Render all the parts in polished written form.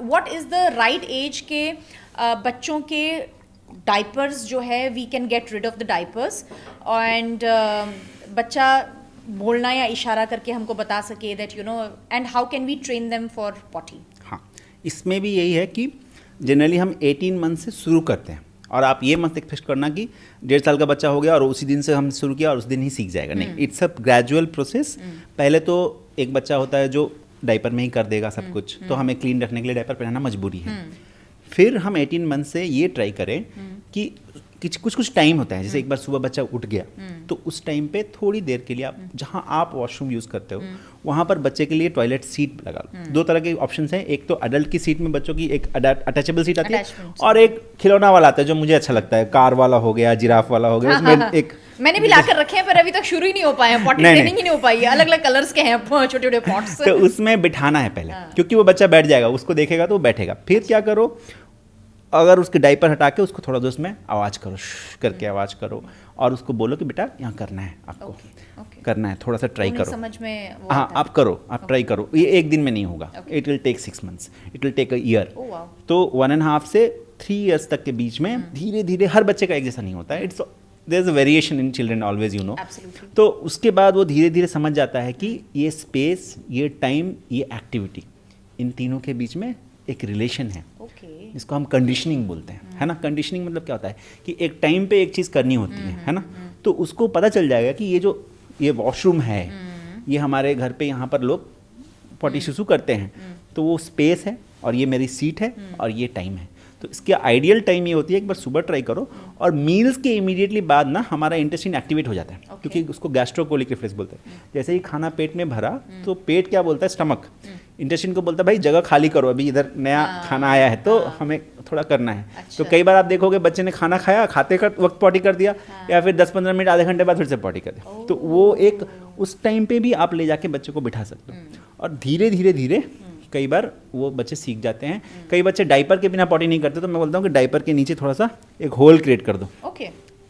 What is the right age के बच्चों के डाइपर्स जो है we can get rid of the diapers and बच्चा बोलना या इशारा करके हमको बता सके that you know and how can we train them for potty? हाँ, इसमें भी यही है कि जनरली हम 18 मंथ से शुरू करते हैं और आप ये मत एक्सपेक्ट करना कि 1.5 साल का बच्चा हो गया और उसी दिन से हम शुरू किया और उस दिन ही सीख जाएगा। नहीं, इट्स अ ग्रेजुअल प्रोसेस। पहले तो एक बच्चा होता है जो डायपर में ही कर देगा सब कुछ, तो हमें क्लीन रखने के लिए डायपर पहनाना मजबूरी है। फिर हम 18 मंथ से ये ट्राई करें कि कुछ टाइम होता है, जैसे एक बार सुबह बच्चा उठ गया तो उस टाइम पे थोड़ी देर के लिए आप जहाँ आप वॉशरूम यूज़ करते हो वहाँ पर बच्चे के लिए टॉयलेट सीट लगा लो। 2 तरह के ऑप्शंस हैं, एक तो अडल्ट की सीट में बच्चों की एक अटैचेबल सीट आती है और एक खिलौना वाला आता है जो मुझे अच्छा लगता है, कार वाला हो गया, जिराफ वाला हो गया, उसमें एक मैंने भी लाकर रखे हैं पर अभी तक शुरू ही नहीं हो पाए हैं, पॉटी ट्रेनिंग ही नहीं हो पाई है। अलग अलग कलर्स के हैं छोटे छोटे पॉट्स, तो उसमें बिठाना है पहले, क्योंकि वो बच्चा बैठ जाएगा, उसको देखेगा तो वो बैठेगा। फिर क्या करो, अगर उसके डायपर हटा के उसको थोड़ा सा उसमें आवाज़ करो, करके आवाज़ करो और उसको बोलो कि बेटा यहाँ करना है आपको, करना है, थोड़ा सा ट्राई करो। समझ में हाँ, आप करो, आप ट्राई करो। ये एक दिन में नहीं होगा, it will take 6 months, it will take a year. तो 1.5 से 3 ईयर्स तक के बीच में धीरे धीरे, हर बच्चे का एक जैसा नहीं होता है, it's there is a variation in children always, you know. तो उसके बाद वो धीरे धीरे समझ जाता है कि ये स्पेस, ये टाइम, ये एक्टिविटी, इन तीनों के बीच में एक रिलेशन है। इसको हम कंडीशनिंग बोलते हैं, है ना। कंडीशनिंग मतलब क्या होता है कि एक टाइम पे एक चीज़ करनी होती है ना। तो उसको पता चल जाएगा कि ये वॉशरूम है, ये हमारे घर पे यहाँ पर लोग पॉटी शुशु करते हैं, तो वो स्पेस है और ये मेरी सीट है और ये टाइम है। तो इसकी आइडियल टाइम ये होती है, एक बार सुबह ट्राई करो और मील्स के इमीडिएटली बाद ना हमारा इंटेस्टाइन एक्टिवेट हो जाता है, क्योंकि उसको गैस्ट्रोकोलिक रिफ्लेक्स बोलते हैं। जैसे ही खाना पेट में भरा तो पेट क्या बोलता है, स्टमक इंटेस्टाइन को बोलता है भाई जगह खाली करो, अभी इधर नया खाना आया है तो हमें थोड़ा करना है। तो कई बार आप देखोगे बच्चे ने खाना खाया, खाते वक्त पॉटी कर दिया, या फिर 10-15 मिनट आधे घंटे बाद फिर से पॉटी कर दिया। तो वो एक उस टाइम पे भी आप ले जाके बच्चे को बिठा सकते हो और धीरे धीरे धीरे कई बार वो बच्चे सीख जाते हैं। कई बच्चे डायपर के बिना पॉटी नहीं करते, तो मैं बोलता हूँ कि डायपर के नीचे थोड़ा सा एक होल क्रिएट कर दो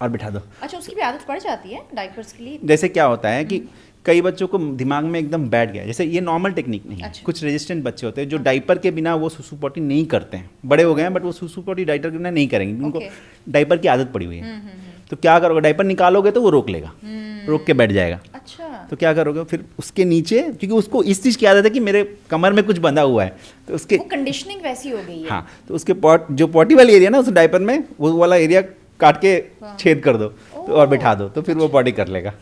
और बिठा दो। अच्छा, उसकी भी आदत पड़ जाती है डायपर्स के लिए? जैसे क्या होता है कि कई बच्चों को दिमाग में एकदम बैठ गया, जैसे ये नॉर्मल टेक्निक नहीं है। कुछ रेजिस्टेंट बच्चे होते हैं जो डायपर के बिना वो सुसु पॉटी नहीं करते हैं, बड़े हो गए हैं बट वो सुसु पॉटी डायपर के बिना नहीं करेंगे, उनको डायपर की आदत पड़ी हुई है। तो क्या करोगे, डायपर निकालोगे तो वो रोक लेगा, रोक के बैठ जाएगा। अच्छा, तो क्या करोगे फिर उसके नीचे, क्योंकि उसको इस चीज़ की आदत है कि मेरे कमर में कुछ बंधा हुआ है, तो उसके कंडीशनिंग वैसी हो गई है। हाँ, तो उसके जो पॉटी वाली एरिया ना उस डायपर में, वो वाला एरिया काट के छेद कर दो तो और बिठा दो, तो फिर वो पॉटी कर लेगा।